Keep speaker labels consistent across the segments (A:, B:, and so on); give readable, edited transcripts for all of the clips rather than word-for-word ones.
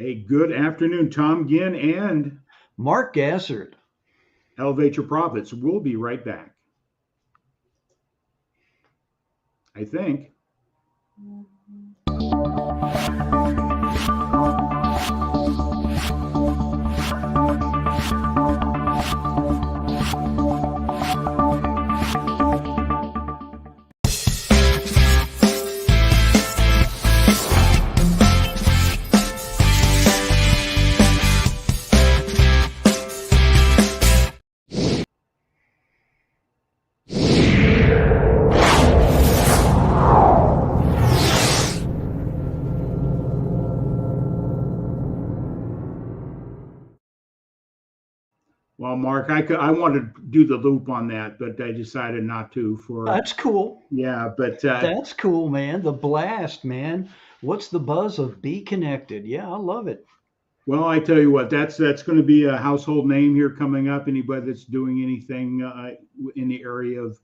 A: Hey, good afternoon, Tom Ginn and
B: Mark Gassard.
A: Elevate Your Profits. We'll be right back. I think. Well, Mark, I wanted to do the loop on that, but I decided not to
B: That's cool.
A: yeah, but
B: That's cool, man. The blast, man. What's the buzz of Be Connected? Yeah, I love it.
A: well, I tell you what, that's going to be a household name here coming up. Anybody that's doing anything in the area of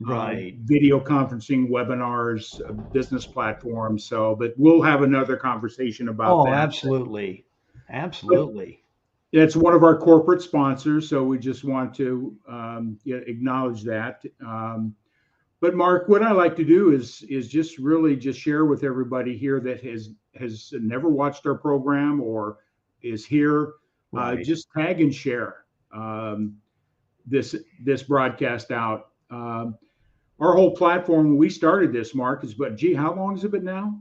B: Right.
A: video conferencing, webinars, business platforms. So, but we'll have another conversation about
B: Oh,
A: that.
B: absolutely.
A: But
B: Absolutely.
A: it's one of our corporate sponsors, so we just want to acknowledge that. But Mark, what I like to do is just really just share with everybody here that has never watched our program or is here,
B: Right.
A: just tag and share this broadcast out. Our whole platform when we started this, Mark, is but gee, how long has it been now?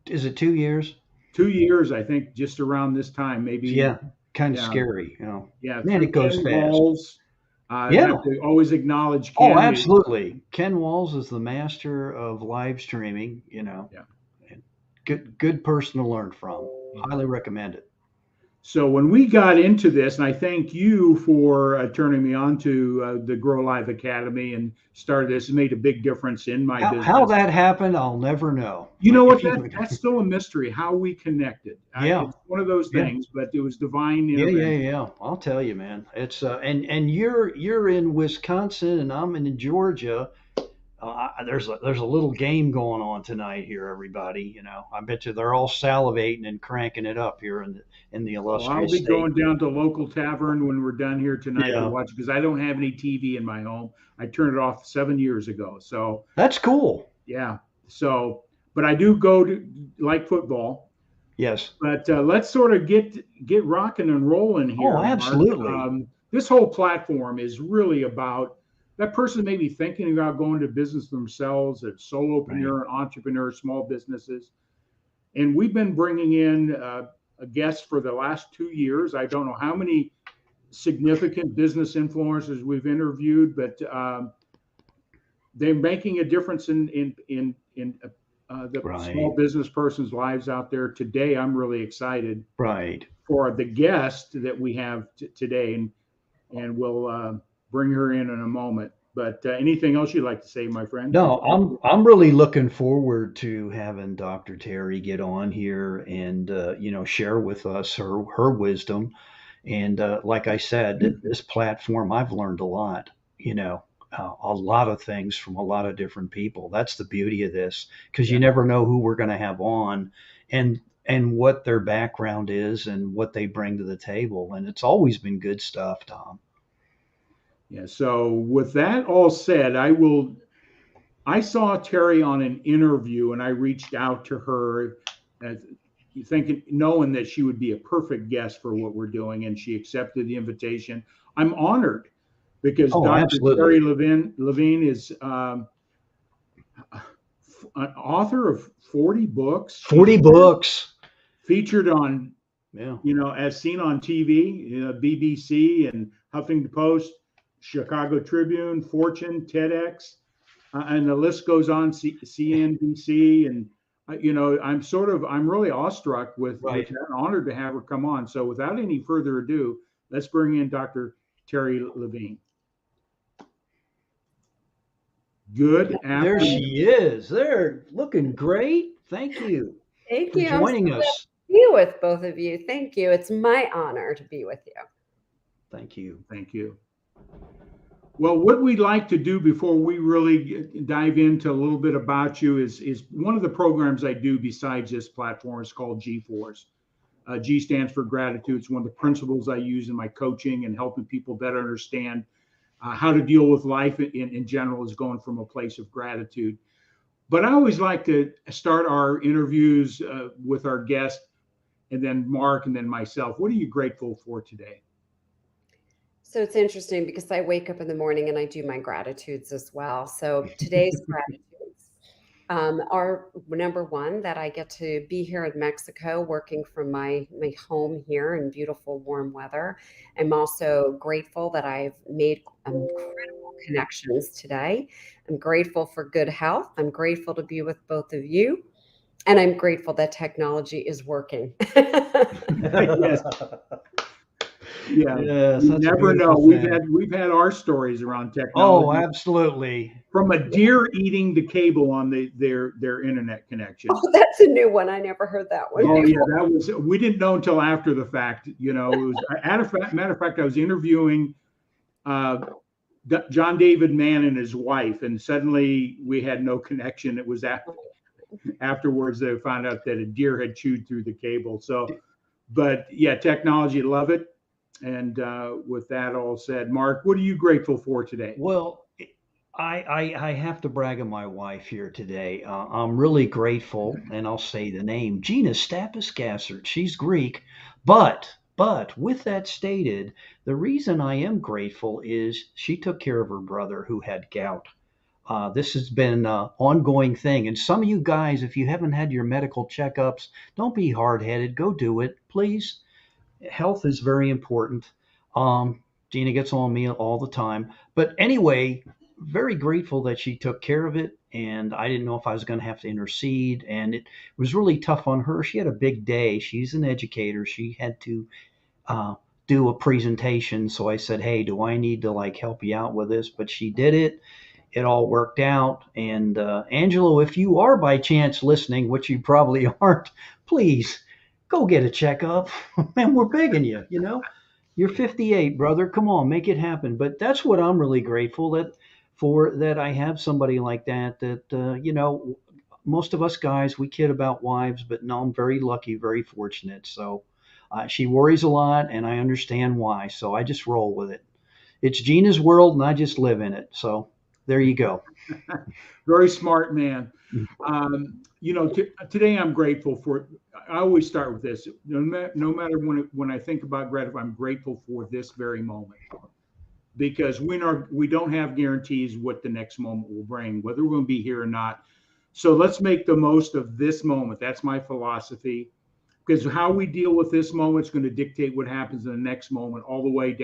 B: Is it 2 years?
A: 2 years, I think, just around this time, maybe.
B: Yeah, kind of
A: Yeah,
B: scary.
A: yeah,
B: Man,
A: through
B: it goes
A: Ken
B: fast.
A: Walls. I
B: Yeah.
A: have to always acknowledge
B: Oh,
A: Ken.
B: absolutely. Ken Walls is the master of live streaming,
A: Yeah.
B: and good person to learn from. Highly recommend it.
A: So when we got into this, and I thank you for turning me on to the Grow Live Academy and started this, it made a big difference in my
B: How
A: business.
B: that happened, I'll never know.
A: You
B: But
A: know what?
B: if you
A: That's still a mystery how we connected.
B: yeah,
A: It's one of those
B: yeah.
A: things, but it was divine
B: Yeah, yeah,
A: intervention.
B: yeah. I'll tell you, man. It's and you're in Wisconsin and I'm in Georgia. There's a little game going on tonight here, everybody. I bet you they're all salivating and cranking it up here in the
A: Well, I'll
B: illustrious
A: be
B: state.
A: going down to local tavern when we're done here tonight to
B: Yeah,
A: watch because I don't have any TV in my home. I turned it off 7 years ago. So
B: that's cool.
A: yeah. So, but I do go to like football.
B: Yes.
A: But let's sort of get rocking and rolling
B: Oh,
A: here, Mark.
B: absolutely.
A: This whole platform is really about that person may be thinking about going to business themselves, a
B: Right.
A: solopreneur, an entrepreneur, small businesses. And we've been bringing in a guest for the last 2 years. I don't know how many significant business influencers we've interviewed, but they're making a difference in the small
B: Right.
A: business person's lives out there today. I'm really excited
B: Right.
A: for the guest that we have today, and we'll bring her in a moment. But anything else you'd like to say, my friend?
B: No, I'm really looking forward to having Dr. Terry get on here and share with us her wisdom. And like I said, this platform I've learned a lot. A lot of things from a lot of different people. That's the beauty of this, because you
A: Yeah,
B: never know who we're going to have on, and what their background is and what they bring to the table. And it's always been good stuff, Tom.
A: yeah. So with that all said, I will. I saw Terry on an interview, and I reached out to her, as, thinking, knowing that she would be a perfect guest for what we're doing, and she accepted the invitation. I'm honored because
B: Oh,
A: Dr. Terri
B: absolutely.
A: Levine is an author of 40 books. She's
B: 40 books.
A: featured on,
B: Yeah.
A: as seen on TV, BBC and Huffington Post, Chicago Tribune, Fortune, TEDx, and the list goes on. CNBC, and I'm really awestruck with
B: Right.
A: that, and honored to have her come on. So without any further ado, let's bring in Dr. Terri Levine. Good
B: There
A: afternoon.
B: she is. There, looking great. Thank you
C: Thank
B: for
C: you. I'm so
B: joining
C: glad
B: us.
C: to be with both of you. Thank you. It's my honor to be with you.
B: Thank you.
A: Thank you. Well, what we'd like to do before we really dive into a little bit about you is one of the programs I do besides this platform is called G-Force. G stands for gratitude. It's one of the principles I use in my coaching and helping people better understand how to deal with life in general is going from a place of gratitude. But I always like to start our interviews with our guest and then Mark and then myself. What are you grateful for today?
C: So it's interesting because I wake up in the morning and I do my gratitudes as well. So today's gratitudes are number one, that I get to be here in Mexico working from my home here in beautiful warm weather. I'm also grateful that I've made incredible connections today. I'm grateful for good health. I'm grateful to be with both of you. And I'm grateful that technology is working.
A: Yes, yeah.
B: Yes,
A: You
B: that's a
A: never know.
B: beautiful thing.
A: We've had our stories around
B: Oh,
A: technology,
B: absolutely.
A: from a deer eating the cable on their internet connection.
C: Oh, that's a new one. I never heard that one
A: Oh
B: Yeah.
A: yeah,
C: before.
A: that was, we didn't know until after the fact. It was matter of fact, I was interviewing uh, John David Mann and his wife, and suddenly we had no connection. It was afterwards they found out that a deer had chewed through the cable. So, but yeah, technology, love it. And with that all said, Mark, what are you grateful for today?
B: Well, I have to brag on my wife here today. I'm really grateful, and I'll say the name, Gina Stapisgasser. She's Greek, but with that stated, the reason I am grateful is she took care of her brother who had gout. This has been an ongoing thing, and some of you guys, if you haven't had your medical checkups, don't be hard-headed. Go do it, please. Health is very important. Gina gets on me all the time. But anyway, very grateful that she took care of it. And I didn't know if I was going to have to intercede. And it was really tough on her. She had a big day. She's an educator. She had to uh, do a presentation. So I said, hey, do I need to like help you out with this? But she did it. It all worked out. And Angelo, if you are by chance listening, which you probably aren't, please go get a checkup. Man, we're begging you, you know. You're 58, brother. Come on, make it happen. But that's what I'm really grateful that I have somebody like that. Most of us guys we kid about wives, but no, I'm very lucky, very fortunate. So she worries a lot, and I understand why. So I just roll with it. It's Gina's world, and I just live in it. So there you go.
A: Very smart man. Today I'm grateful for. I always start with this. No matter when I think about gratitude, I'm grateful for this very moment, because we don't have guarantees what the next moment will bring, whether we're going to be here or not. So let's make the most of this moment. That's my philosophy, because how we deal with this moment is going to dictate what happens in the next moment, all the way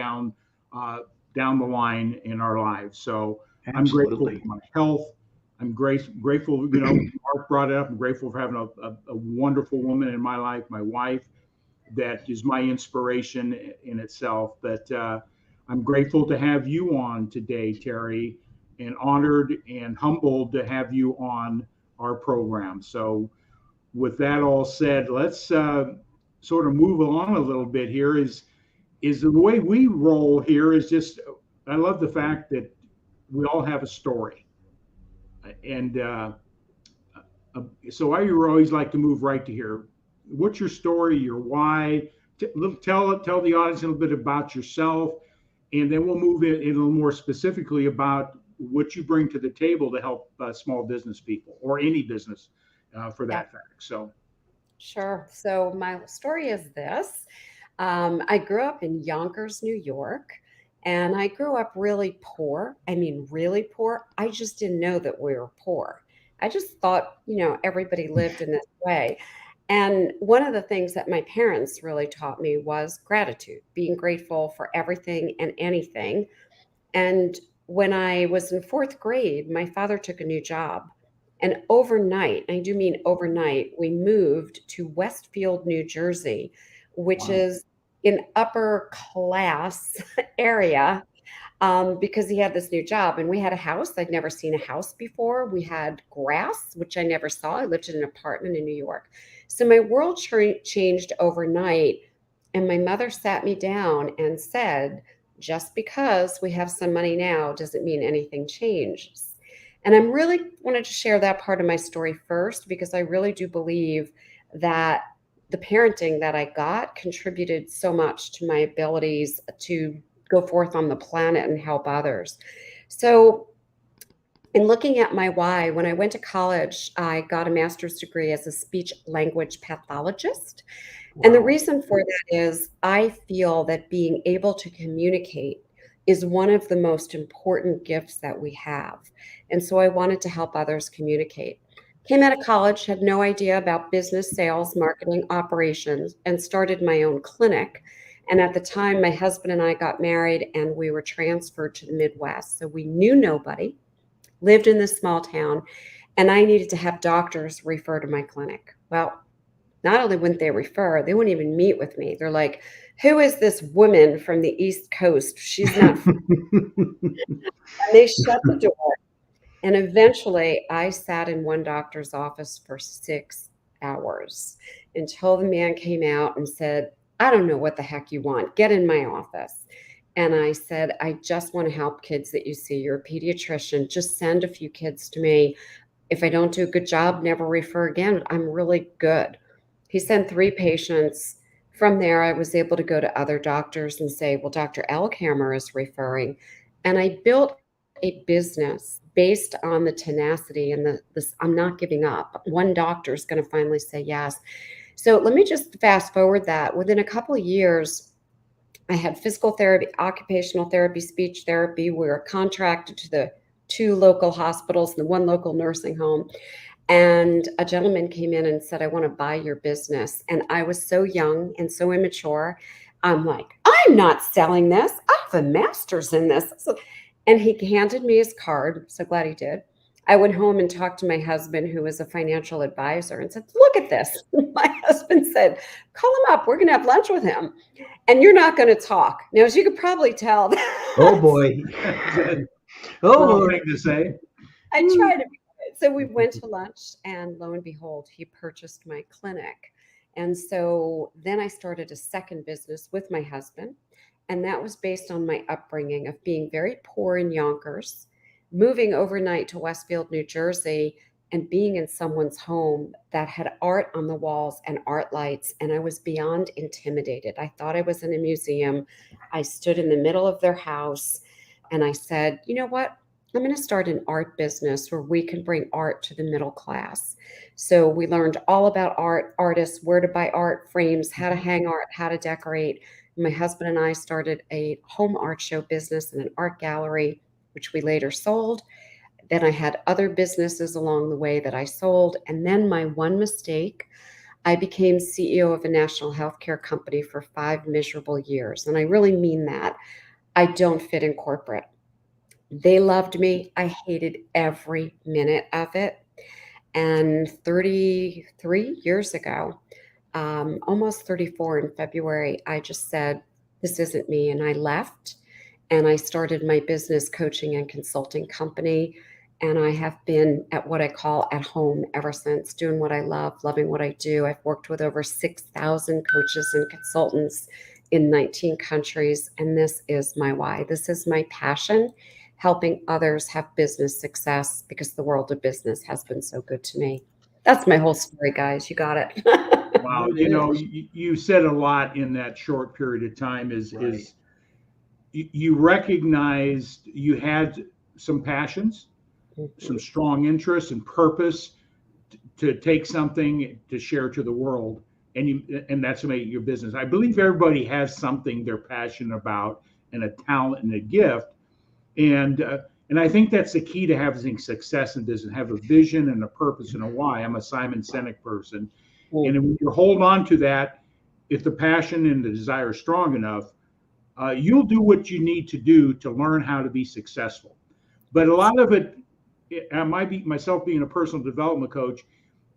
A: uh, down the line in our lives. So I'm grateful
B: Absolutely.
A: for my health. I'm grateful. Mark brought it up. I'm grateful for having a wonderful woman in my life, my wife, that is my inspiration in itself. But I'm grateful to have you on today, Terri, and honored and humbled to have you on our program. So with that all said, let's sort of move along a little bit here. Is the way we roll here is just, I love the fact that we all have a story, and so I always like to move right to here. What's your story? Your why? Tell the audience a little bit about yourself, and then we'll move in a little more specifically about what you bring to the table to help small business people, or any business for
C: Yeah,
A: that fact. So
C: sure. So my story is this. I grew up in Yonkers, New York, and I grew up really poor. I mean, really poor. I just didn't know that we were poor. I just thought, everybody lived in this way. And one of the things that my parents really taught me was gratitude, being grateful for everything and anything. And when I was in fourth grade, my father took a new job. And overnight, I do mean overnight, we moved to Westfield, New Jersey, which
B: Wow.
C: is an upper class area, because he had this new job. And we had a house. I'd never seen a house before. We had grass, which I never saw. I lived in an apartment in New York. So my world changed overnight. And my mother sat me down and said, just because we have some money now doesn't mean anything changes. And I'm really wanted to share that part of my story first, because I really do believe that the parenting that I got contributed so much to my abilities to go forth on the planet and help others. So, in looking at my why, when I went to college, I got a master's degree as a speech language pathologist. And the
B: Wow.
C: reason for that is I feel that being able to communicate is one of the most important gifts that we have. And so I wanted to help others communicate. Came out of college, had no idea about business, sales, marketing, operations, and started my own clinic. And at the time, my husband and I got married and we were transferred to the Midwest. So we knew nobody, lived in this small town, and I needed to have doctors refer to my clinic. Well, not only wouldn't they refer, they wouldn't even meet with me. They're like, who is this woman from the East Coast? She's not. And they shut the door. And eventually, I sat in one doctor's office for 6 hours until the man came out and said, I don't know what the heck you want. Get in my office. And I said, I just want to help kids that you see. You're a pediatrician. Just send a few kids to me. If I don't do a good job, never refer again. I'm really good. He sent 3 patients. From there, I was able to go to other doctors and say, well, Dr. Elkhammer is referring. And I built a business based on the tenacity and this I'm not giving up. One doctor is going to finally say yes. So let me just fast forward that. Within a couple of years, I had physical therapy, occupational therapy, speech therapy. We were contracted to the 2 local hospitals and the 1 local nursing home. And a gentleman came in and said, I want to buy your business. And I was so young and so immature. I'm like, I'm not selling this. I have a master's in this. And he handed me his card. So glad he did. I went home and talked to my husband, who was a financial advisor, and said, look at this. My husband said, call him up. We're going to have lunch with him. And you're not going to talk. Now, as you could probably tell,
B: Oh boy. Oh
A: Wrong
B: boy.
A: thing to say.
C: I try to be good. So we went to lunch, and lo and behold, he purchased my clinic. And so then I started a second business with my husband. And that was based on my upbringing of being very poor in Yonkers, moving overnight to Westfield, New Jersey, and being in someone's home that had art on the walls and art lights. And I was beyond intimidated. I thought I was in a museum. I stood in the middle of their house and I said, you know what? I'm going to start an art business where we can bring art to the middle class. So we learned all about art, artists, where to buy art, frames, how to hang art, how to decorate. My husband and I started a home art show business and an art gallery, which we later sold. Then I had other businesses along the way that I sold. And then my one mistake, I became CEO of a national healthcare company for 5 miserable years. And I really mean that. I don't fit in corporate. They loved me. I hated every minute of it. And 33 years ago, almost 34 in February, I just said, this isn't me. And I left and I started my business coaching and consulting company. And I have been at what I call at home ever since, doing what I love, loving what I do. I've worked with over 6,000 coaches and consultants in 19 countries. And this is my why. This is my passion, helping others have business success because the world of business has been so good to me. That's my whole story, guys. You got it.
A: Wow,
B: It is.
A: you said a lot in that short period of time.
B: Right.
A: Is you recognized you had some passions, some
C: Mhm.
A: strong interests and purpose to take something to share to the world, and that's made your business. I believe everybody has something they're passionate about and a talent and a gift, and I think that's the key to having success in business. Have a vision and a purpose and a why. I'm a Simon Sinek person, and
C: Mhm.
A: when you hold on to that, if the passion and the desire is strong enough, you'll do what you need to do to learn how to be successful. But a lot of it, I might be myself being a personal development coach,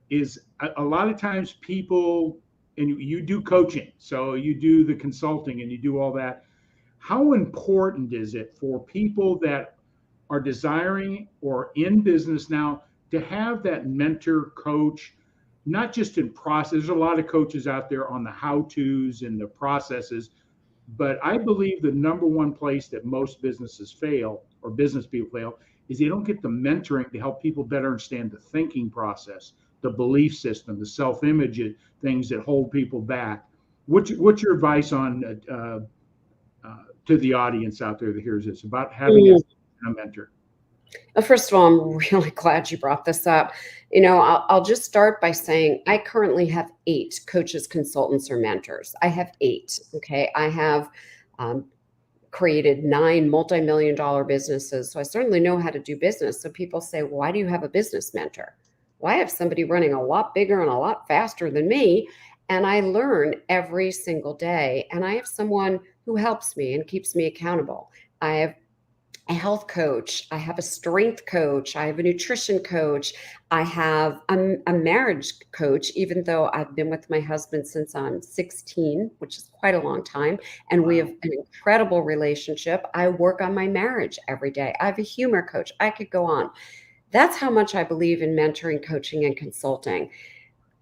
A: is a lot of times people, and you do coaching, so you do the consulting and you do all that. How important is it for people that are desiring or in business now to have that mentor coach, not just in process? There's a lot of coaches out there on the how to's and the processes, but I believe the number one place that most businesses fail or business people fail is they don't get the mentoring to help people better understand the thinking process, the belief system, the self-image things that hold people back. What's your advice on to the audience out there that hears this about having a mentor?
C: Well, first of all, I'm really glad you brought this up. I'll just start by saying I currently have 8 coaches, consultants, or mentors. I have 8. Okay. I have um, created 9 multi-million dollar businesses. So I certainly know how to do business. So people say, well, why do you have a business mentor? Well, I have somebody running a lot bigger and a lot faster than me. And I learn every single day. And I have someone who helps me and keeps me accountable. I have a health coach. I have a strength coach. I have a nutrition coach. I have a marriage coach, even though I've been with my husband since I'm 16, which is quite a long time. And we have an incredible relationship. I work on my marriage every day. I have a humor coach. I could go on. That's how much I believe in mentoring, coaching, and consulting.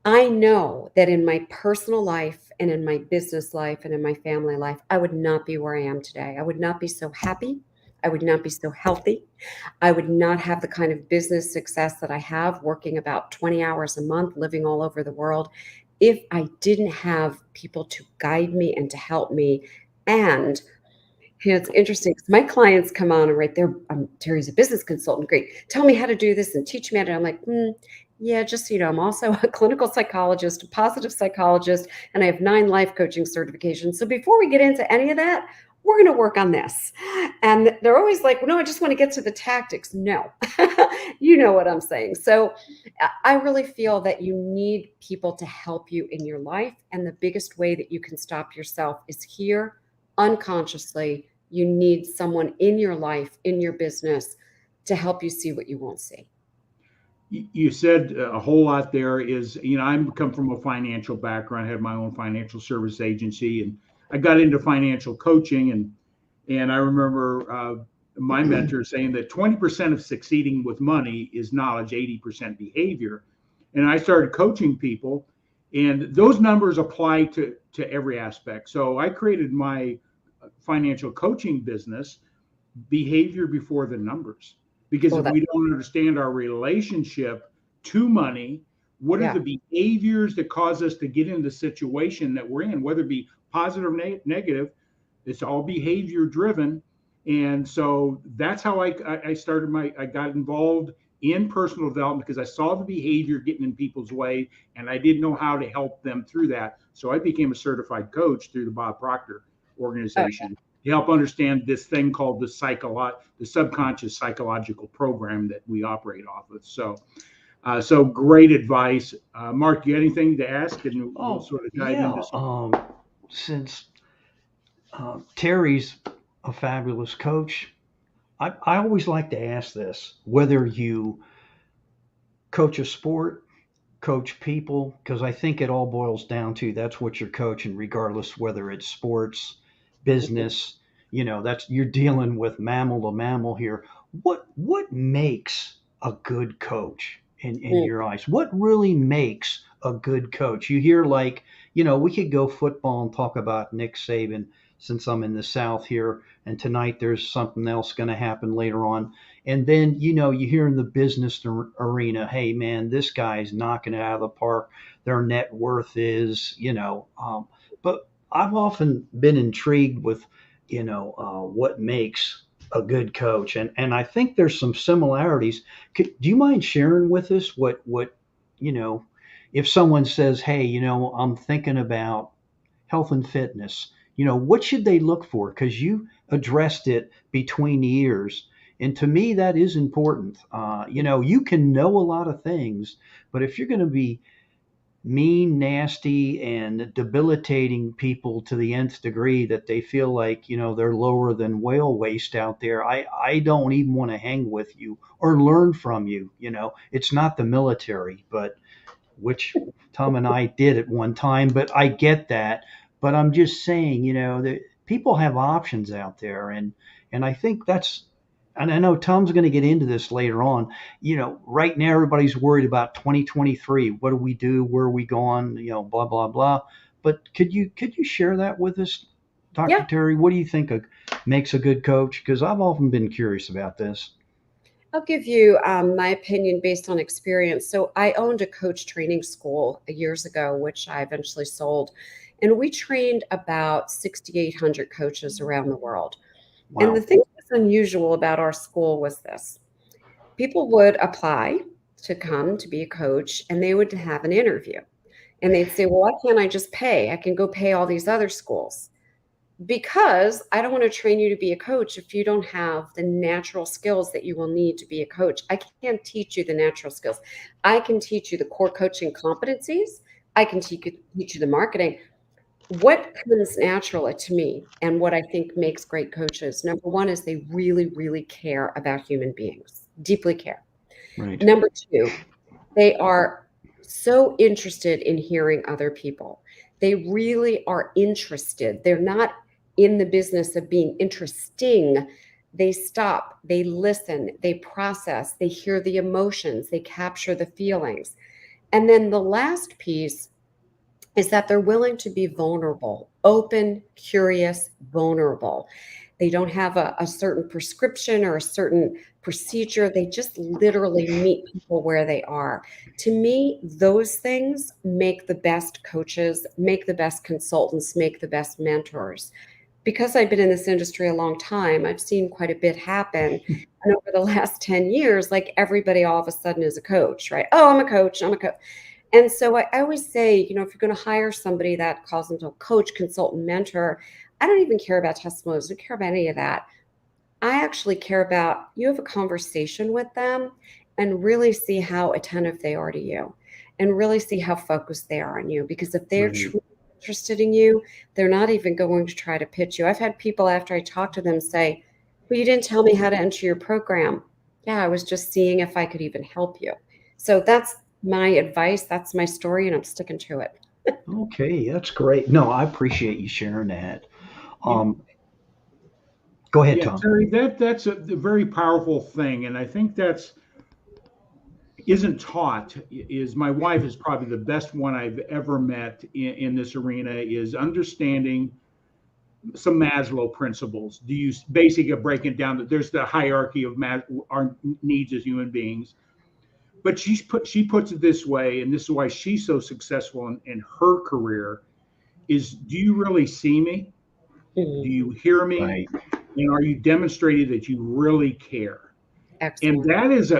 C: I know that in my personal life and in my business life and in my family life, I would not be where I am today. I would not be so happy. I would not be so healthy. I would not have the kind of business success that I have, working about 20 hours a month, living all over the world, if I didn't have people to guide me and to help me. And it's interesting because my clients come on and right there, Terri's a business consultant. Great. Tell me how to do this and teach me how to. I'm like, yeah, just so you know, I'm also a clinical psychologist, a positive psychologist, and I have 9 life coaching certifications. So before we get into any of that, we're going to work on this. And they're always like, well, no, I just want to get to the tactics. No, you know what I'm saying. So I really feel that you need people to help you in your life. And the biggest way that you can stop yourself is here unconsciously. You need someone in your life, in your business, to help you see what you won't see.
A: You said a whole lot there. Is, I come from a financial background. I had my own financial service agency, and I got into financial coaching. And I remember my mentor saying that 20% of succeeding with money is knowledge, 80% behavior. And I started coaching people, and those numbers apply to every aspect. So I created my financial coaching business, behavior before the numbers. Because if we don't understand our relationship to money, what are the behaviors that cause us to get in the situation that we're in, whether it be positive or negative? It's all behavior driven. And so that's how I started I got involved in personal development, because I saw the behavior getting in people's way and I didn't know how to help them through that. So I became a certified coach through the Bob Proctor organization to help understand this thing called the subconscious psychological program that we operate off of. So great advice. Mark, you got anything to ask? And we'll sort of dive into some.
B: Since Terri's a fabulous coach, I always like to ask this: whether you coach a sport, coach people, because I think it all boils down to that's what you're coaching, regardless whether it's sports, business. That's, you're dealing with mammal to mammal here. What makes a good coach in your eyes? What really makes a good coach? You hear, like, we could go football and talk about Nick Saban, since I'm in the South here, and tonight there's something else going to happen later on. And then, you hear in the business arena, hey, man, this guy's knocking it out of the park. Their net worth is, but I've often been intrigued with, what makes a good coach. And I think there's some similarities. Do you mind sharing with us you know, if someone says, hey, I'm thinking about health and fitness, what should they look for? Because you addressed it between the ears. And to me, that is important. You can know a lot of things, but if you're going to be mean, nasty, and debilitating people to the nth degree that they feel like, they're lower than whale waste out there, I don't even want to hang with you or learn from you. It's not the military, but which Tom and I did at one time, but I get that. But I'm just saying, that people have options out there, and I think that's, and I know Tom's going to get into this later on. Right now everybody's worried about 2023. What do we do? Where are we going? Blah blah blah. But could you share that with us, Dr.
C: Yeah.
B: Terri? What do you think makes a good coach? Because I've often been curious about this.
C: I'll give you my opinion based on experience. So I owned a coach training school years ago, which I eventually sold. And we trained about 6,800 coaches around the world. And the
B: Wow.
C: thing that's unusual about our school was this: people would apply to come to be a coach and they would have an interview. And they'd say, well, why can't I just pay? I can go pay all these other schools. Because I don't want to train you to be a coach if you don't have the natural skills that you will need to be a coach. I can't teach you the natural skills. I can teach you the core coaching competencies. I can teach you the marketing. What comes naturally to me and what I think makes great coaches, number one, is they really, really care about human beings, deeply care.
B: Right.
C: Number two, they are so interested in hearing other people. They really are interested. They're not in the business of being interesting. They stop, they listen, they process, they hear the emotions, they capture the feelings. And then the last piece is that they're willing to be vulnerable, open, curious, vulnerable. They don't have a certain prescription or a certain procedure. They just literally meet people where they are. To me, those things make the best coaches, make the best consultants, make the best mentors. Because I've been in this industry a long time, I've seen quite a bit happen. And over the last 10 years, like everybody all of a sudden is a coach, right? Oh, I'm a coach. I'm a coach. And so I always say, if you're going to hire somebody that calls themselves coach, consultant, mentor, I don't even care about testimonials. I don't care about any of that. I actually care about you have a conversation with them and really see how attentive they are to you and really see how focused they are on you. Because if they're
B: Right.
C: truly interested in you, they're not even going to try to pitch you. I've had people after I talk to them say, well, you didn't tell me how to enter your program. Yeah, I was just seeing if I could even help you. So that's my advice. That's my story, and I'm sticking to it.
B: Okay, that's great. No, I appreciate you sharing that.
A: You,
B: Um, Go ahead,
A: yeah,
B: Tom.
A: Terry, that's a very powerful thing, and I think that's isn't taught. Is my wife is probably the best one I've ever met in this arena. Is understanding some Maslow principles. Do you basically break it down that there's the hierarchy of our needs as human beings, but she puts it this way, and this is why she's so successful in her career. Is do you really see me? Do
C: Mhm.
A: you hear me?
B: Right.
A: And are you demonstrating that you really care? And
C: Excellent.
A: that is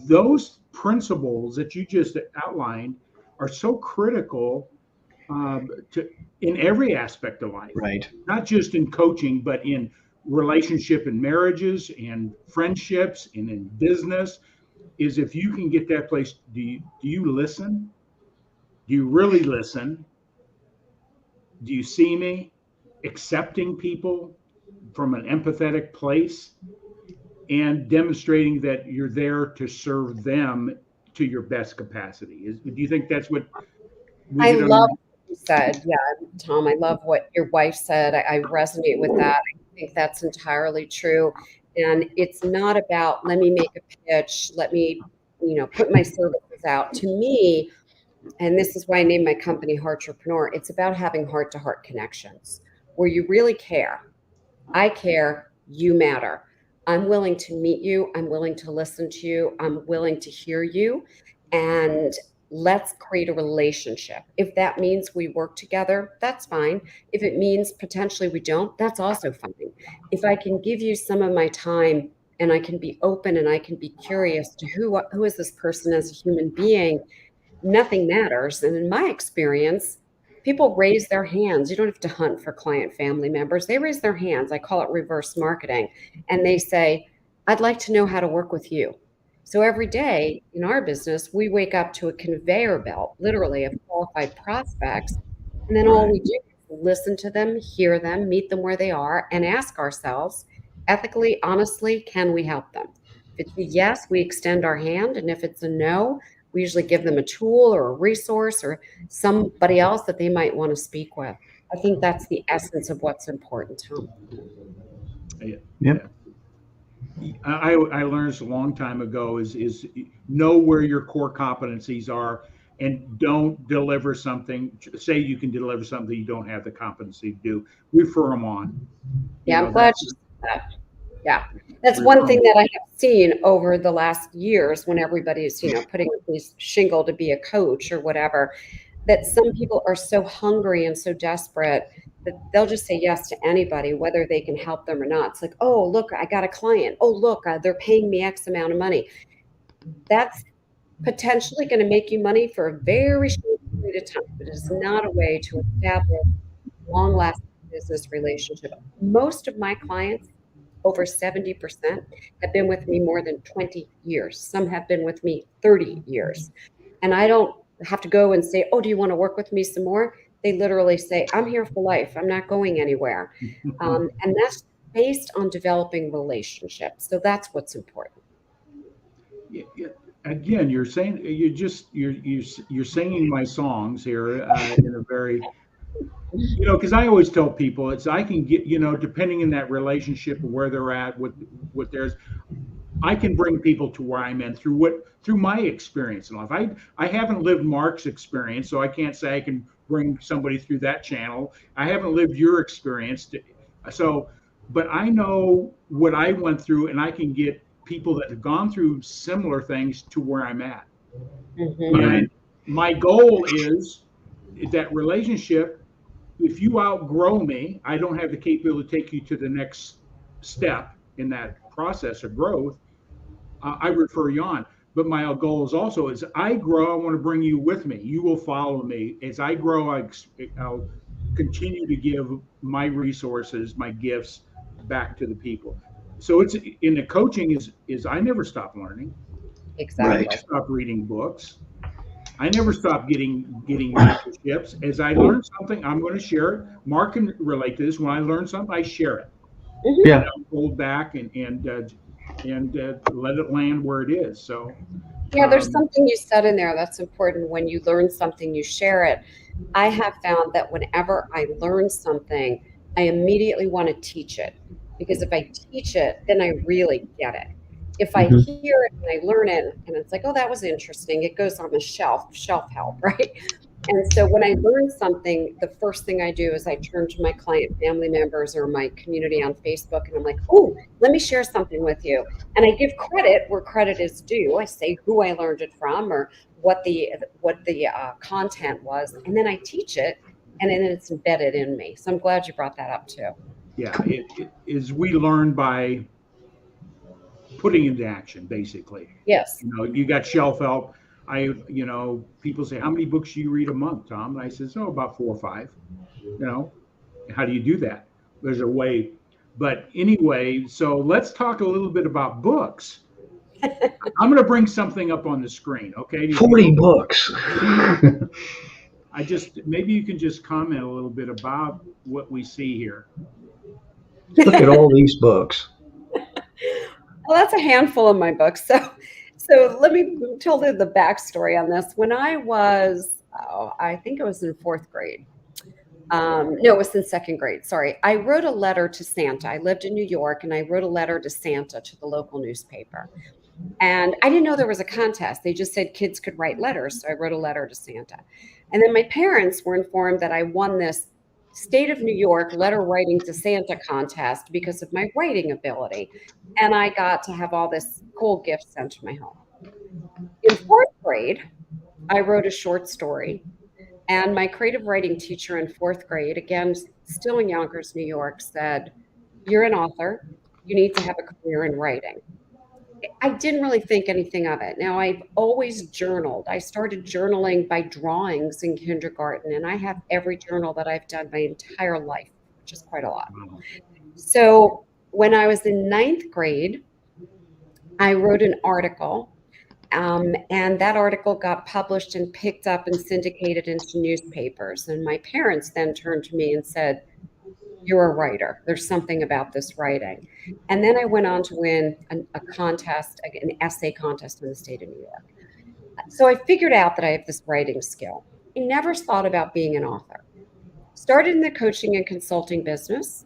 A: those principles that you just outlined are so critical to in every aspect of life,
B: Right.
A: not just in coaching, but in relationship and marriages and friendships and in business. Is if you can get that place, do you listen? Do you really listen? Do you see me? Accepting people from an empathetic place and demonstrating that you're there to serve them to your best capacity. Do you think that's what we
C: I
A: hit
C: love
A: on?
C: what you said. Yeah, Tom, I love what your wife said. I resonate with that. I think that's entirely true. And it's not about let me make a pitch, let me, put my services out. To me, and this is why I named my company Heartrepreneur, it's about having heart-to-heart connections where you really care. I care, you matter. I'm willing to meet you. I'm willing to listen to you. I'm willing to hear you. And let's create a relationship. If that means we work together, that's fine. If it means potentially we don't, that's also fine. If I can give you some of my time and I can be open and I can be curious to who is this person as a human being, nothing matters. And in my experience, people raise their hands. You don't have to hunt for client family members. They raise their hands. I call it reverse marketing. And they say, I'd like to know how to work with you. So every day in our business, we wake up to a conveyor belt, literally, of qualified prospects. And then all
B: Right.
C: we do is listen to them, hear them, meet them where they are, and ask ourselves ethically, honestly, can we help them? If it's a yes, we extend our hand. And if it's a no, we usually give them a tool or a resource or somebody else that they might want to speak with. I think that's the essence of what's important, Tom.
A: Yeah,
B: Yep.
A: yeah. I learned this a long time ago. Is know where your core competencies are, and don't deliver something. Say you can deliver something you don't have the competency to do. Refer them on.
C: Yeah, I'm glad
A: That's
C: you said that. Yeah. That's
A: We're
C: one thing
A: from
C: that I have seen over the last years when everybody's, putting up this shingle to be a coach or whatever, that some people are so hungry and so desperate that they'll just say yes to anybody, whether they can help them or not. It's like, oh, look, I got a client. Oh, look, they're paying me X amount of money. That's potentially going to make you money for a very short period of time. But it is not a way to establish long-lasting business relationship. Most of my clients, over 70%, have been with me more than 20 years. Some have been with me 30 years. And I don't have to go and say, oh, do you want to work with me some more? They literally say, I'm here for life. I'm not going anywhere. And that's based on developing relationships. So that's what's important.
A: again, you're saying you're singing my songs here in a very, because I always tell people it's I can get, depending in that relationship and where they're at, what there's, I can bring people to where I'm in through my experience in life. I haven't lived Mark's experience, so I can't say I can bring somebody through that channel. I haven't lived your experience, so but I know what I went through, and I can get people that have gone through similar things to where I'm at.
C: Mm-hmm.
A: And my goal is that relationship. If you outgrow me, I don't have the capability to take you to the next step in that process of growth. I refer you on. But my goal is also as I grow, I want to bring you with me. You will follow me as I grow. I'll continue to give my resources, my gifts back to the people. So it's in the coaching is I never stop learning. I never
C: Exactly.
B: Right.
A: stop reading books. I never stop getting mentorships. As I learn something, I'm going to share it. Mark can relate to this. When I learn something, I share it.
C: Mm-hmm.
A: I
B: Yeah.
A: don't hold back and let it land where it is. So,
C: Yeah, there's
A: um,
C: something you said in there that's important. When you learn something, you share it. I have found that whenever I learn something, I immediately want to teach it because if I teach it, then I really get it. If I
B: Hmm.
C: hear it and I learn it and it's like, oh, that was interesting, it goes on the shelf help, right? And so when I learn something, the first thing I do is I turn to my client family members or my community on Facebook and I'm like, oh, let me share something with you. And I give credit where credit is due. I say who I learned it from or what the content was, and then I teach it, and then it's embedded in me. So I'm glad you brought that up too.
A: yeah, it is we learn by putting into action, basically.
C: Yes.
A: You got shelf help. People say, how many books do you read a month, Tom? And I says, oh, about 4 or 5. You know, how do you do that? There's a way. But anyway, so let's talk a little bit about books. I'm going to bring something up on the screen. Okay. If you
B: 40
A: look,
B: books.
A: maybe you can just comment a little bit about what we see here.
B: Look at all these books.
C: Well, that's a handful of my books. So let me tell you the backstory on this. When I was, I think it was in fourth grade. No, it was in second grade. Sorry. I wrote a letter to Santa. I lived in New York and I wrote a letter to Santa to the local newspaper. And I didn't know there was a contest. They just said kids could write letters. So I wrote a letter to Santa. And then my parents were informed that I won this state of New York letter writing to Santa contest because of my writing ability. And I got to have all this cool gifts sent to my home. In fourth grade, I wrote a short story. And my creative writing teacher in fourth grade, again, still in Yonkers, New York, said, you're an author. You need to have a career in writing. I didn't really think anything of it. Now, I've always journaled. I started journaling by drawings in kindergarten, and I have every journal that I've done my entire life, which is quite a lot.
A: Wow.
C: So, when I was in ninth grade, I wrote an article, and that article got published and picked up and syndicated into newspapers. And my parents then turned to me and said, you're a writer. There's something about this writing. And then I went on to win a contest, an essay contest in the state of New York. So I figured out that I have this writing skill. I never thought about being an author. Started in the coaching and consulting business.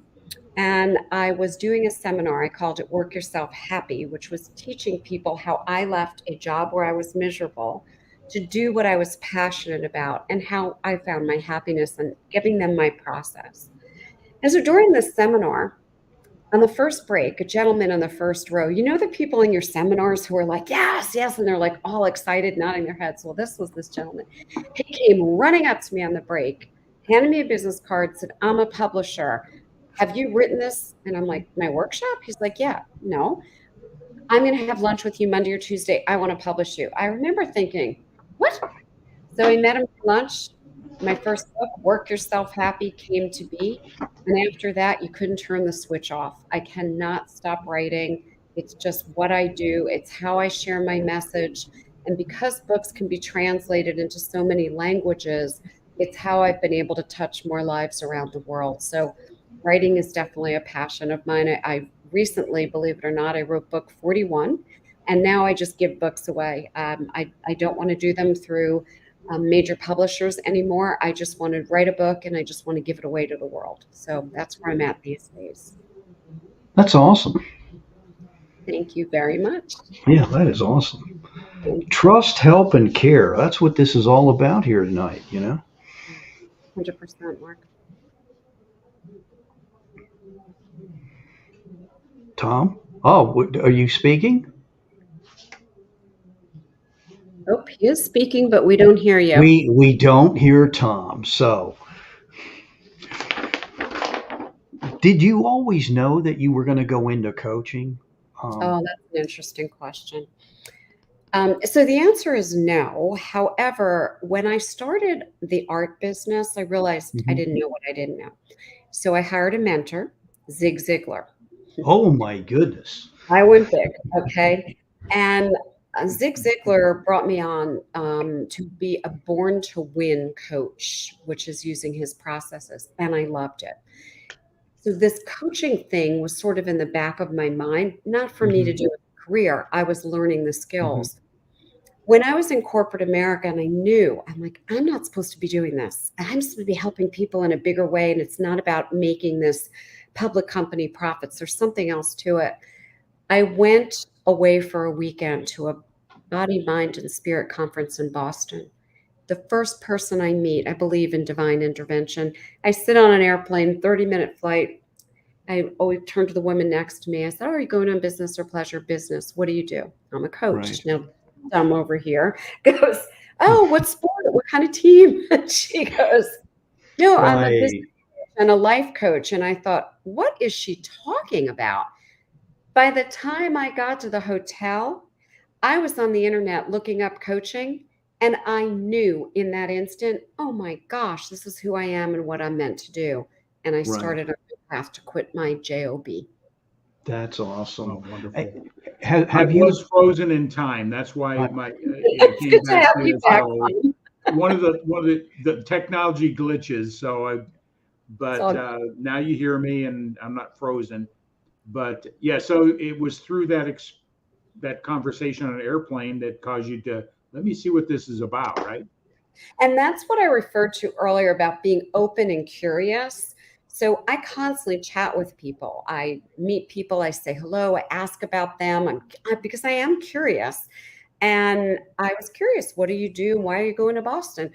C: And I was doing a seminar. I called it Work Yourself Happy, which was teaching people how I left a job where I was miserable to do what I was passionate about and how I found my happiness and giving them my process. And so during this seminar, On the first break, a gentleman on the first row, you know the people in your seminars who are like, yes, yes, and they're like all excited, nodding their heads. Well, this was this gentleman. He came running up to me on the break, handed me a business card, said, I'm a publisher. Have you written this? And I'm like, my workshop? He's like, yeah, no. I'm going to have lunch with you Monday or Tuesday. I want to publish you. I remember thinking, what? So I met him for lunch. My first book, Work Yourself Happy, came to be. And after that, you couldn't turn the switch off. I cannot stop writing. It's just what I do, it's how I share my message. And because books can be translated into so many languages, it's how I've been able to touch more lives around the world. So writing is definitely a passion of mine. I recently, believe it or not, I wrote book 41, and now I just give books away. I don't want to do them through major publishers anymore. I just want to write a book and I just want to give it away to the world. So that's where I'm at these days.
B: That's awesome.
C: Thank you very much.
B: Yeah, that is awesome. Trust, help, and care. That's what this is all about here tonight,
C: 100%, Mark.
B: Tom? Oh, are you speaking?
C: Oh, he is speaking, but we don't hear you.
B: We don't hear Tom. So, did you always know that you were going to go into coaching?
C: Oh, that's an interesting question. So the answer is no. However, when I started the art business, I realized I didn't know what I didn't know. So I hired a mentor, Zig Ziglar.
B: Oh my goodness.
C: I went big, okay? And Zig Ziglar brought me on to be a born to win coach, which is using his processes, and I loved it. So this coaching thing was sort of in the back of my mind, not for me to do a career. I was learning the skills. When I was in corporate America and I knew, I'm like, I'm not supposed to be doing this. I'm supposed to be helping people in a bigger way. And it's not about making this public company profits. There's something else to it. I went away for a weekend to a body, mind, and spirit conference in Boston. The first person I meet, I believe in divine intervention. I sit on an airplane, 30-minute flight. I always turn to the woman next to me. I said, oh, are you going on business or pleasure? Business. What do you do? I'm a coach.
B: Right.
C: Now, Tom over here goes, oh, what sport? What kind of team? And she goes, no, I'm a business coach and a life coach. And I thought, what is she talking about? By the time I got to the hotel, I was on the internet looking up coaching, and I knew in that instant, oh my gosh, this is who I am and what I'm meant to do. And I started on my path to quit my job.
B: That's awesome.
A: Oh, wonderful.
B: Have
A: I
B: you?
A: was frozen in time. That's why
C: It's good to have you back.
A: One of the technology glitches. So now you hear me and I'm not frozen. But yeah, so it was through that conversation on an airplane that caused you to let me see what this is about, right?
C: And that's what I referred to earlier about being open and curious. So I constantly chat with people. I meet people, I say hello, I ask about them because I am curious. And I was curious, what do you do? Why are you going to Boston?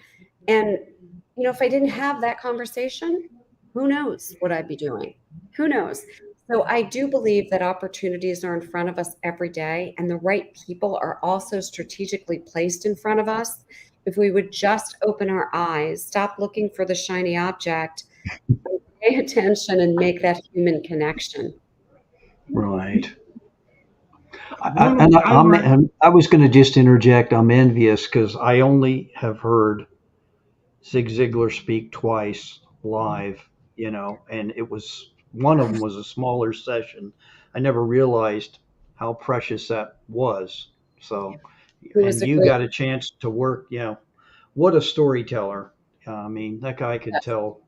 C: And, if I didn't have that conversation, who knows what I'd be doing? Who knows? So I do believe that opportunities are in front of us every day, and the right people are also strategically placed in front of us. If we would just open our eyes, stop looking for the shiny object, pay attention and make that human connection.
B: Right. I was going to just interject. I'm envious because I only have heard Zig Ziglar speak twice live, and one of them was a smaller session. I never realized how precious that was. So, and you got a chance to work, what a storyteller. I mean, that guy could tell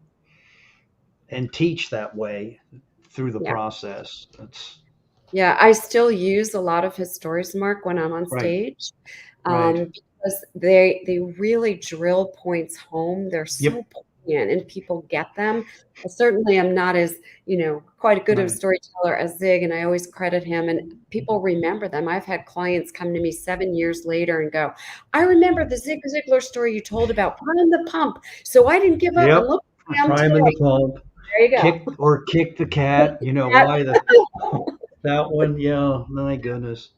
B: and teach that way through the process.
C: Yeah, I still use a lot of his stories, Mark, when I'm on stage, because they really drill points home. They're so poignant, and people get them. I certainly am not as quite a good of a storyteller as Zig, and I always credit him. And people remember them. I've had clients come to me 7 years later and go, "I remember the Zig Ziglar story you told about prime the pump, so I didn't give up." And look,
B: priming the pump.
C: There you
B: kick
C: go.
B: or kick the cat. You know
C: That-
B: why that one? Yeah, my goodness.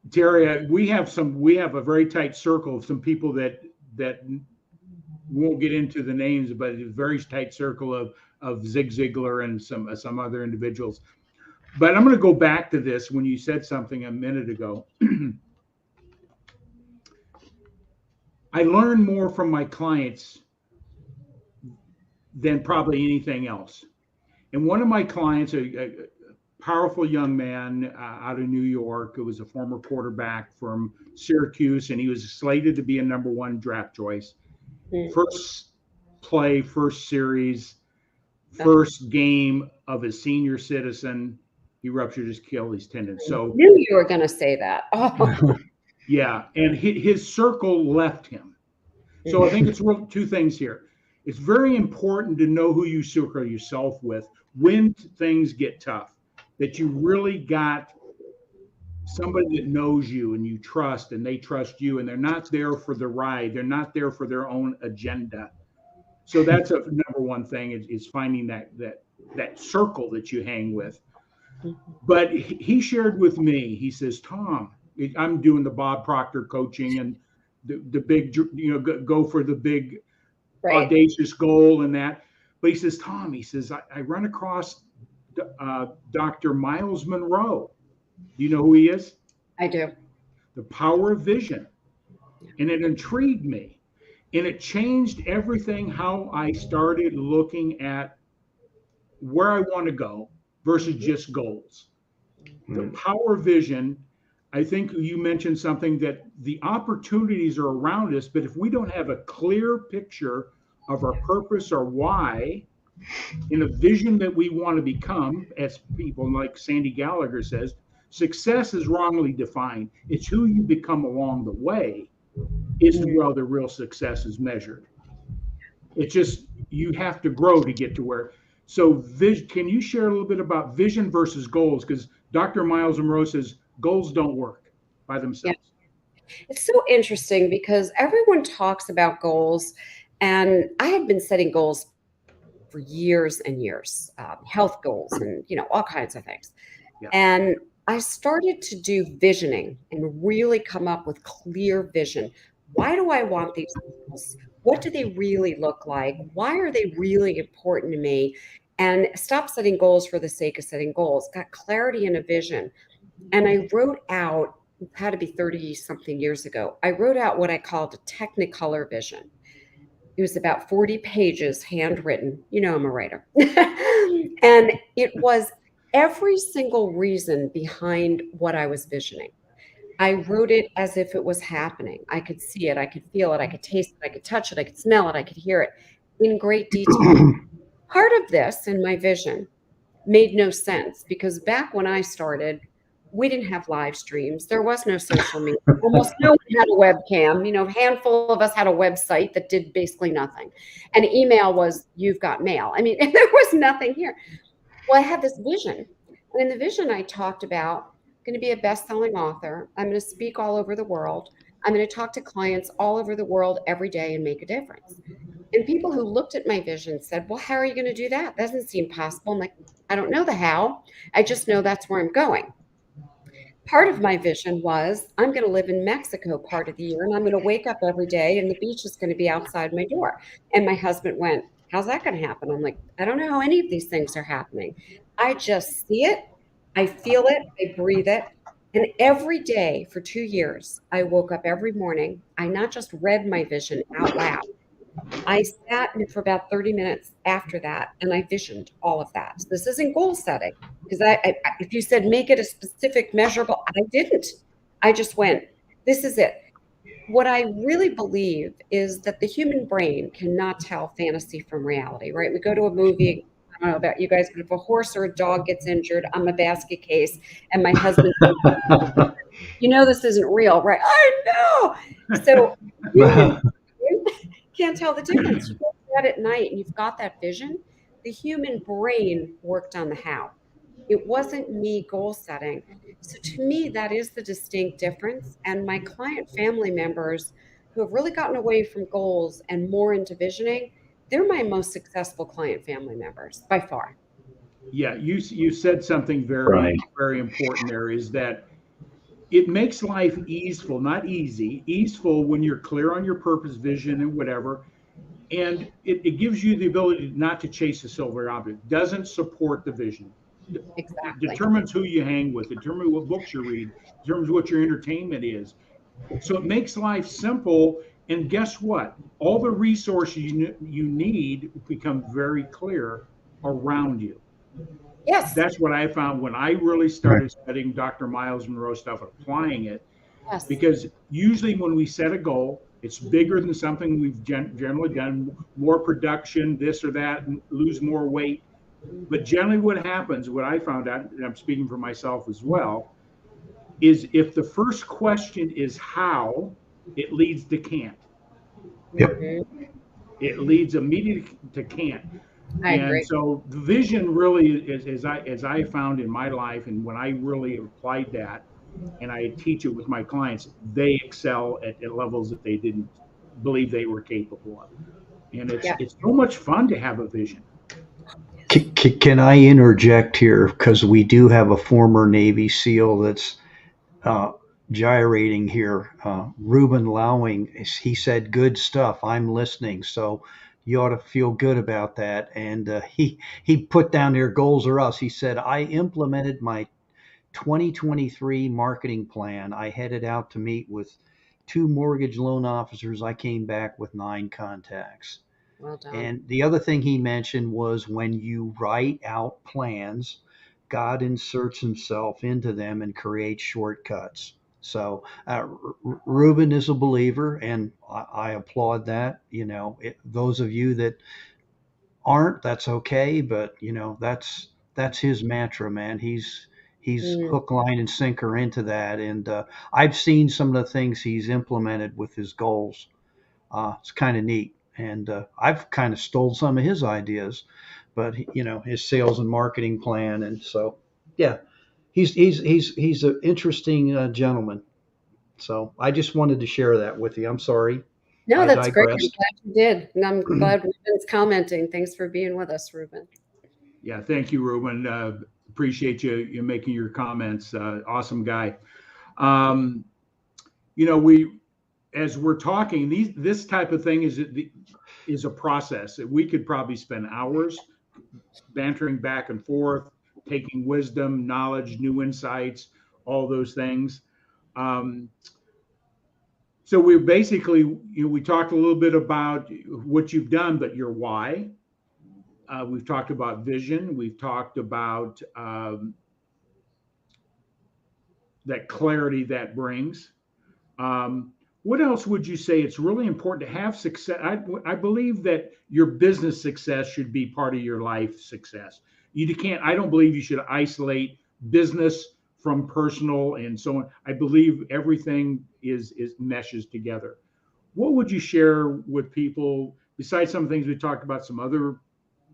A: Terry, we have a very tight circle of some people that won't get into the names, but a very tight circle of Zig Ziglar and some other individuals. But I'm going to go back to this when you said something a minute ago. I learn more from my clients than probably anything else. And one of my clients, a powerful young man out of New York, who was a former quarterback from Syracuse, and he was slated to be a number one draft choice. First play, first series, first game of his senior citizen, he ruptured his Achilles tendon.
C: I
A: So
C: knew you were going to say that. Oh.
A: yeah, and his circle left him. So I think it's two things here. It's very important to know who you circle yourself with when things get tough, that you really got somebody that knows you and you trust and they trust you, and they're not there for the ride. They're not there for their own agenda. So that's a number one thing is finding that circle that you hang with. But he shared with me, he says, Tom, I'm doing the Bob Proctor coaching and the big, go for the big
C: Right.
A: audacious goal and that. But he says, Tom, he says, I run across Dr. Miles Monroe. Do you know who he is?
C: I do.
A: The Power of Vision. And it intrigued me. And it changed everything how I started looking at where I want to go versus just goals. The power of vision, I think you mentioned something that the opportunities are around us, but if we don't have a clear picture of our purpose or why in a vision that we want to become, as people like Sandy Gallagher says, success is wrongly defined. It's who you become along the way is where the real success is measured. It's just you have to grow to get to where. So, can you share a little bit about vision versus goals? Because Dr. Miles Monroe says goals don't work by themselves.
C: Yeah. It's so interesting because everyone talks about goals, and I had been setting goals for years and years, health goals and all kinds of things.
A: Yeah.
C: And I started to do visioning and really come up with clear vision. Why do I want these goals? What do they really look like? Why are they really important to me? And stop setting goals for the sake of setting goals. Got clarity and a vision. And I wrote out, it had to be 30 something years ago, I wrote out what I called a technicolor vision. It was about 40 pages handwritten. I'm a writer. And it was every single reason behind what I was visioning. I wrote it as if it was happening. I could see it, I could feel it, I could taste it, I could touch it, I could smell it, I could hear it in great detail. Part of this in my vision made no sense because back when I started, we didn't have live streams. There was no social media. Almost no one had a webcam. A handful of us had a website that did basically nothing. And email was, you've got mail. I mean, there was nothing here. Well, I had this vision. And in the vision, I talked about going to be a best-selling author. I'm going to speak all over the world. I'm going to talk to clients all over the world every day and make a difference. And people who looked at my vision said, well, how are you going to do that? That doesn't seem possible. I'm like, I don't know the how. I just know that's where I'm going. Part of my vision was I'm going to live in Mexico part of the year, and I'm going to wake up every day and the beach is going to be outside my door. And my husband went, how's that going to happen? I'm like, I don't know how any of these things are happening. I just see it. I feel it. I breathe it. And every day for 2 years, I woke up every morning. I not just read my vision out loud. I sat for about 30 minutes after that and I visioned all of that. So this isn't goal setting because if you said make it a specific measurable, I didn't. I just went, this is it. What I really believe is that the human brain cannot tell fantasy from reality, right? We go to a movie. I don't know about you guys, but if a horse or a dog gets injured, I'm a basket case. And my husband, this isn't real, right? I know. So human can't tell the difference. You go to bed at night and you've got that vision. The human brain worked on the how. It wasn't me goal setting. So to me, that is the distinct difference. And my client family members who have really gotten away from goals and more into visioning, they're my most successful client family members by far.
A: Yeah, you said something very
B: Right.
A: very important there, is that it makes life easeful, not easy, easeful when you're clear on your purpose, vision, and whatever. And it gives you the ability not to chase a silver object. Doesn't support the vision. It
C: Exactly.
A: determines who you hang with, determines what books you read, determines what your entertainment is. So it makes life simple. And guess what? All the resources you need become very clear around you.
C: Yes.
A: That's what I found when I really
B: Right.
A: started studying Dr. Miles Monroe stuff, applying it.
C: Yes.
A: Because usually when we set a goal, it's bigger than something we've generally done, more production, this or that, and lose more weight. But generally, what happens, what I found out, and I'm speaking for myself as well, is if the first question is how, it leads to can't.
B: Yep.
C: Hmm.
A: It leads immediately to can't.
C: I
A: And
C: agree.
A: so the vision really is, as I found in my life, and when I really applied that, and I teach it with my clients, they excel at levels that they didn't believe they were capable of. And it's
C: Yeah.
A: it's so much fun to have a vision.
B: Can I interject here? Because we do have a former Navy SEAL that's uh, gyrating here. Ruben Lowing, he said, "Good stuff. I'm listening." So you ought to feel good about that. And he put down there, goals are us. He said, "I implemented my 2023 marketing plan. I headed out to meet with 2 mortgage loan officers. I came back with 9 contacts."
C: Well done.
B: And the other thing he mentioned was when you write out plans, God inserts himself into them and creates shortcuts. So Ruben is a believer, and I applaud that. Those of you that aren't, that's okay, but that's his mantra, man. He's
C: Mm,
B: hook, line, and sinker into that, and I've seen some of the things he's implemented with his goals. It's kind of neat, and I've kind of stole some of his ideas, but his sales and marketing plan, and so yeah, he's an interesting gentleman. So I just wanted to share that with you. I'm sorry,
C: no,
B: I
C: that's great. I'm
B: digressed.
C: glad you did. And I'm glad Ruben's commenting. Thanks for being with us, Ruben.
A: Yeah, thank you, Ruben. Appreciate you making your comments. Awesome guy. Um, we as we're talking, this type of thing is a process. We could probably spend hours bantering back and forth, taking wisdom, knowledge, new insights, all those things. Um, so we basically, we talked a little bit about what you've done, but your why. We've talked about vision. We've talked about that clarity that brings. Um, what else would you say? It's really important to have success. I believe that your business success should be part of your life success. You can't. I don't believe you should isolate business from personal and so on. I believe everything is meshes together. What would you share with people besides some things we talked about? Some other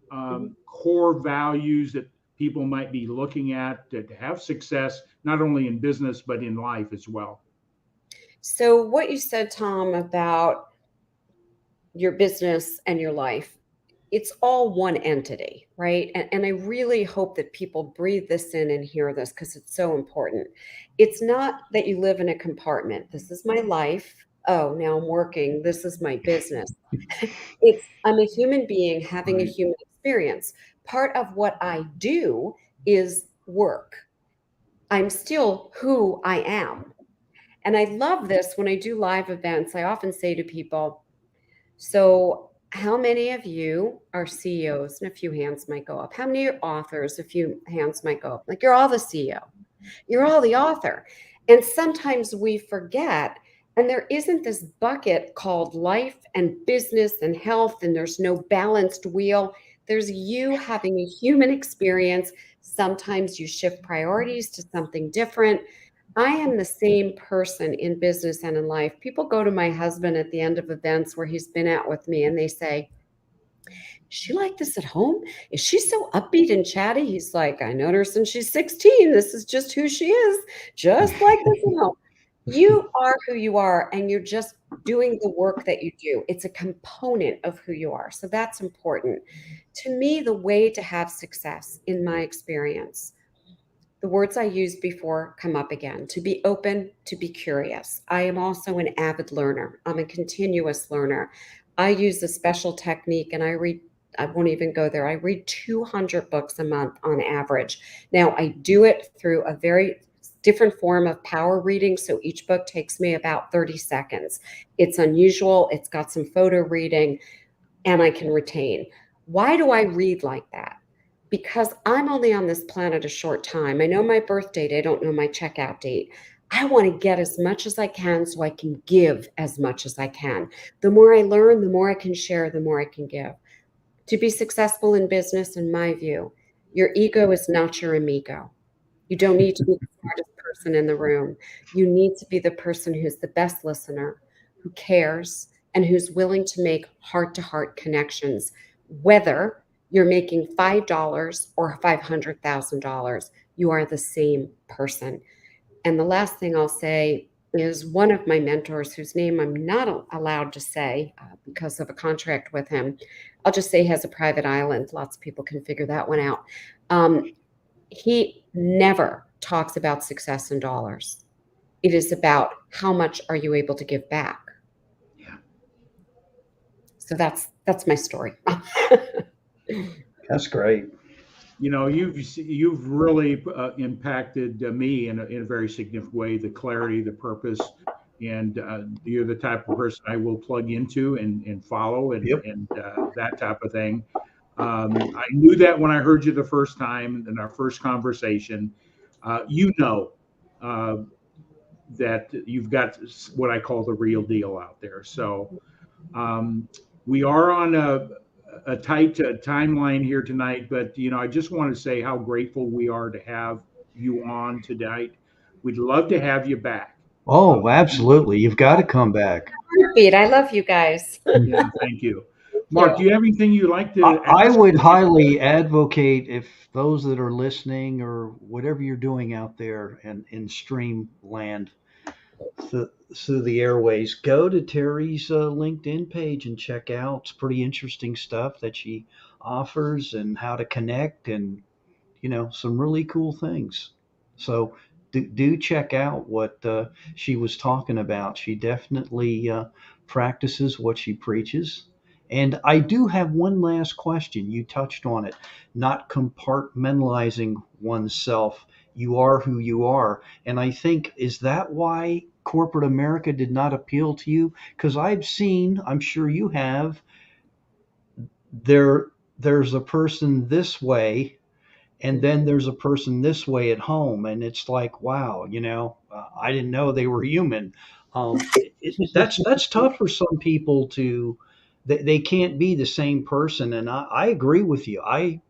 C: Mhm.
A: core values that people might be looking at to have success, not only in business but in life as well.
C: So, what you said, Tom, about your business and your life, it's all one entity, right? And I really hope that people breathe this in and hear this because it's so important. It's not that you live in a compartment. This is my life. Oh, now I'm working. This is my business. It's I'm a human being having a
A: Right.
C: human experience. Part of what I do is work. I'm still who I am. And I love this when I do live events. I often say to people, so, how many of you are CEOs? And a few hands might go up. How many are authors? A few hands might go up. Like, you're all the CEO, you're all the author. And sometimes we forget, and there isn't this bucket called life and business and health, and there's no balanced wheel. There's you having a human experience. Sometimes you shift priorities to something different. I am the same person in business and in life. People go to my husband at the end of events where he's been at with me and they say, "Is she like this at home? Is she so upbeat and chatty?" He's like, "I known her since she's 16. This is just who she is, just like this at home." You are who you are, and you're just doing the work that you do. It's a component of who you are. So that's important. To me, the way to have success, in my experience, the words I used before come up again: to be open, to be curious. I am also an avid learner, I'm a continuous learner. I use a special technique and I won't even go there. I read 200 books a month on average. Now, I do it through a very different form of power reading. So each book takes me about 30 seconds. It's unusual, it's got some photo reading, and I can retain. Why do I read like that? Because I'm only on this planet a short time. I know my birth date, I don't know my checkout date. I want to get as much as I can so I can give as much as I can. The more I learn, the more I can share, the more I can give. To be successful in business, in my view, your ego is not your amigo. You don't need to be the smartest person in the room. You need to be the person who's the best listener, who cares, and who's willing to make heart to heart connections, whether you're making $5 or $500,000. You are the same person. And the last thing I'll say is one of my mentors, whose name I'm not allowed to say because of a contract with him. I'll just say he has a private island. Lots of people can figure that one out. He never talks about success in dollars. It is about how much are you able to give back.
A: Yeah.
C: So that's my story.
B: That's great.
A: You've really impacted me in a very significant way. The clarity, the purpose, and you're the type of person I will plug into and follow
B: Yep.
A: and that type of thing. I knew that when I heard you the first time in our first conversation. You know uh, that you've got what I call the real deal out there. So um, we are on a tight timeline here tonight, but I just want to say how grateful we are to have you on tonight. We'd love to have you back. Uh,
B: Oh, absolutely. You've got to come back.
C: Heartbeat. I love you guys.
A: yeah, thank you.
C: Thank
A: Mark, do
C: you.
A: you have anything you'd like to
B: I
A: ask?
B: would highly advocate, if those that are listening or whatever you're doing out there in stream land through the airways, go to Terry's LinkedIn page and check out. It's pretty interesting stuff that she offers and how to connect and some really cool things. So do check out what she was talking about. She definitely practices what she preaches. And I do have one last question. You touched on it, not compartmentalizing oneself. You are who you are. And I think, is that why corporate America did not appeal to you? Because I've seen, I'm sure you have, there's a person this way and then there's a person this way at home, and it's like, wow, I didn't know they were human. That's tough for some people to, they can't be the same person. And I agree with you. I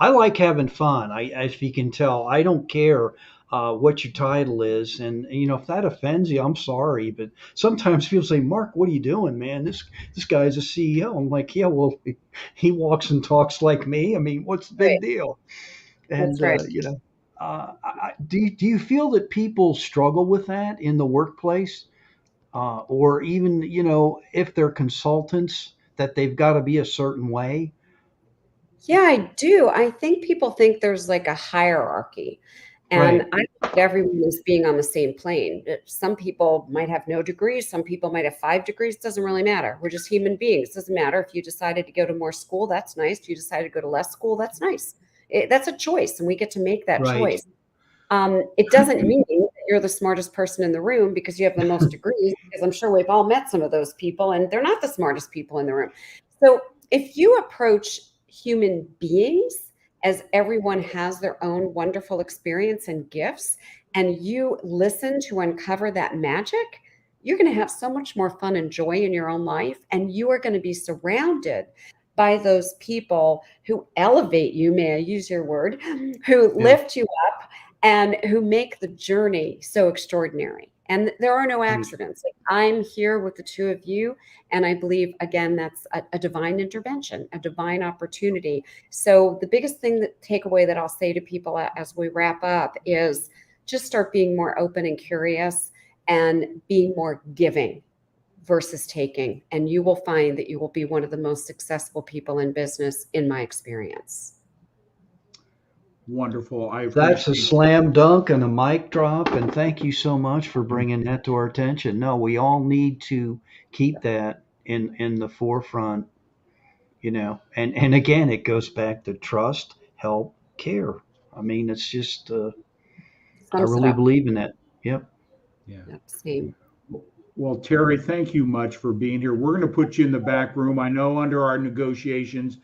B: like having fun. If you can tell, I don't care what your title is, and if that offends you, I'm sorry, but sometimes people say, "Mark, what are you doing, man? This guy's a CEO." I'm like, "Yeah, well, he walks and talks like me. I mean, what's the big
C: Right.
B: deal?"
C: That's
B: And
C: right.
B: do you feel that people struggle with that in the workplace, or even if they're consultants, that they've got to be a certain way?
C: Yeah, I do. I think people think there's like a hierarchy, and
B: Right,
C: I look at everyone as being on the same plane. Some people might have no degrees, some people might have 5 degrees. Doesn't really matter. We're just human beings. Doesn't matter if you decided to go to more school, that's nice. If you decided to go to less school, that's nice. That's a choice, and we get to make that
B: right,
C: choice. It doesn't mean that you're the smartest person in the room because you have the most degrees, because I'm sure we've all met some of those people and they're not the smartest people in the room. So if you approach human beings as everyone has their own wonderful experience and gifts, and you listen to uncover that magic, you're going to have so much more fun and joy in your own life. And you are going to be surrounded by those people who elevate you, may I use your word, who
B: yeah,
C: lift you up and who make the journey so extraordinary. And there are no
B: right.
C: accidents. Like, I'm here with the two of you, and I believe, again, that's a divine intervention, a divine opportunity. So the biggest thing, that takeaway that I'll say to people as we wrap up, is just start being more open and curious, and being more giving versus taking. And you will find that you will be one of the most successful people in business, in my experience.
A: Wonderful. I
B: That's a
A: appreciate
B: slam dunk and a mic drop. And thank you so much for bringing that to our attention. No, we all need to keep that in the forefront, and again, it goes back to trust, help, care. I mean, it's just, I
C: Sums it
B: really
C: up.
B: believe in that. Yep.
A: Yeah.
C: Yep, same.
A: Well, Terri, thank you much for being here. We're going to put you in the back room. I know under our negotiations,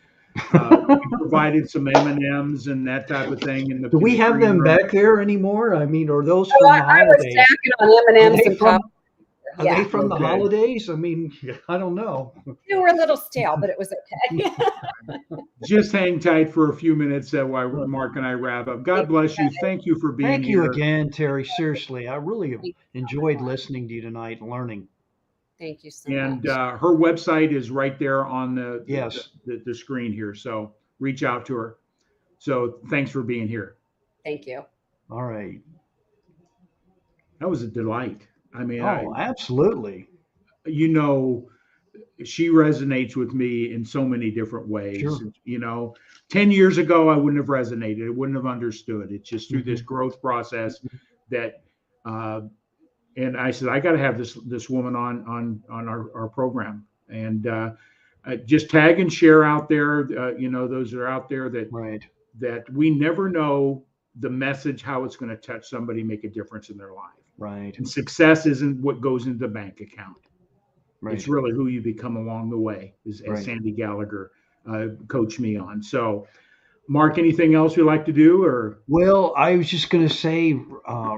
A: we provided some M&Ms and that type of thing in
B: Do we
A: the
B: have
A: green
B: them
A: room.
B: back there anymore? I mean, are those
C: So
B: from
C: I,
B: the
C: I was
B: holidays?
C: snacking on
B: Are
C: M&Ms
B: they
C: and pop.
B: from Are they
C: Yeah,
B: from the
A: Okay.
B: holidays? I mean, I don't know.
C: they were a little stale, but it was okay.
A: Just hang tight for a few minutes while Mark and I wrap up. God bless you. Thank you for being
B: Thank you
A: here.
B: again, Terry. Seriously, I really have enjoyed listening to you tonight and learning.
C: Thank you so
A: And
C: much.
A: her website is right there on
B: Yes.
A: the screen here. So reach out to her. So thanks for being here.
C: Thank you.
B: All right.
A: That was a delight. I mean,
B: Oh, absolutely.
A: you know, she resonates with me in so many different ways.
B: Sure.
A: 10 years ago, I wouldn't have resonated. I wouldn't have understood. It's just through this
B: Mhm.
A: growth process that, uh, and I said, I got to have this woman on our program, and just tag and share out there. Those that are out there
B: Right.
A: that we never know the message, how it's going to touch somebody, make a difference in their life.
B: Right.
A: And success isn't what goes into the bank account. It's
B: Right.
A: really who you become along the way, as
B: Right.
A: Sandy Gallagher coached me on. So, Mark, anything else you'd like to do? Or
B: Well, I was just going to say,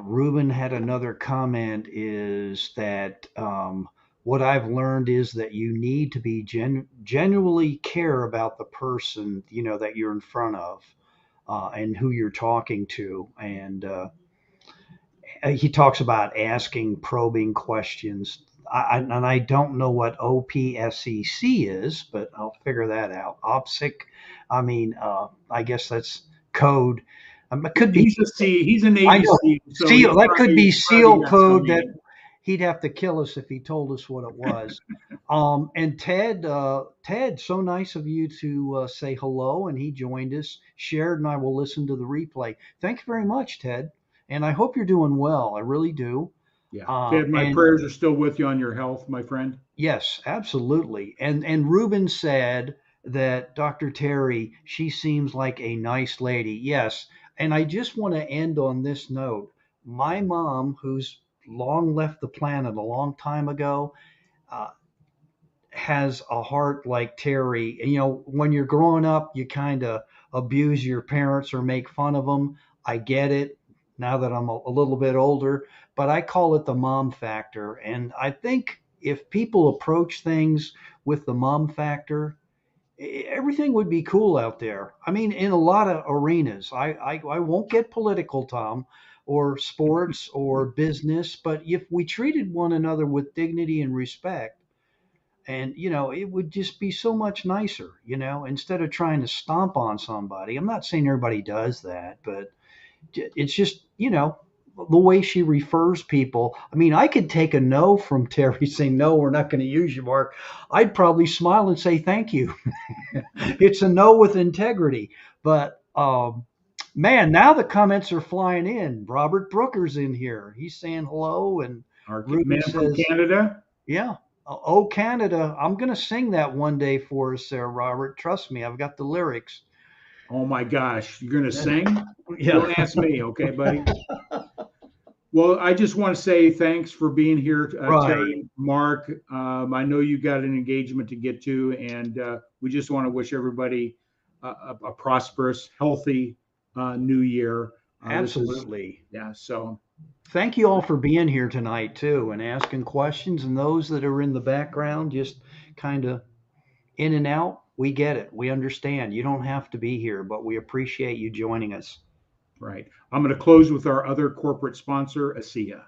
B: Ruben had another comment is that what I've learned is that you need to be genuinely care about the person, that you're in front of and who you're talking to. And he talks about asking probing questions. And I don't know what OPSEC is, but I'll figure that out. OPSEC, I mean, I guess that's code. It could be.
A: he's a
B: I
A: Navy
B: know
A: SEAL, so
B: seal. That could be
A: probably
B: seal
A: got some
B: code that
A: meaning.
B: he'd have to kill us if he told us what it was. And Ted, so nice of you to say hello, and he joined us, shared, and I will listen to the replay. Thank you very much, Ted, and I hope you're doing well. I really do.
A: Yeah, Ted, my
B: And
A: prayers are still with you on your health, my friend.
B: yes, absolutely. And Ruben said that Dr. Terry, she seems like a nice lady. Yes. And I just want to end on this note. My mom, who's long left the planet a long time ago, uh, has a heart like Terry. When you're growing up, you kind of abuse your parents or make fun of them. I get it now that I'm a little bit older, but I call it the mom factor. And I think if people approach things with the mom factor, everything would be cool out there. I mean, in a lot of arenas. I won't get political, Tom, or sports or business, but if we treated one another with dignity and respect, and it would just be so much nicer, instead of trying to stomp on somebody. I'm not saying everybody does that, but it's just the way she refers people. I mean, I could take a no from Terry saying, no, we're not going to use you, Mark. I'd probably smile and say thank you. It's a no with integrity. But man, now the comments are flying in. Robert Brooker's in here, he's saying hello, and
A: Our
B: Ruben
A: man from
B: says,
A: Canada.
B: yeah. Oh, Canada. I'm going to sing that one day for us there, Robert. Trust me, I've got the lyrics.
A: Oh my gosh, you're gonna sing?
B: Yeah.
A: Don't ask me, okay, buddy. Well, I just want to say thanks for being here,
B: Right.
A: Terry, Mark. I know you got an engagement to get to, and we just want to wish everybody a prosperous, healthy new year. This is,
B: Absolutely.
A: yeah. So,
B: Thank you all for being here tonight, too, and asking questions. And those that are in the background, just kind of in and out, we get it. We understand. You don't have to be here, but we appreciate you joining us.
A: right. I'm going to close with our other corporate sponsor, ASEA.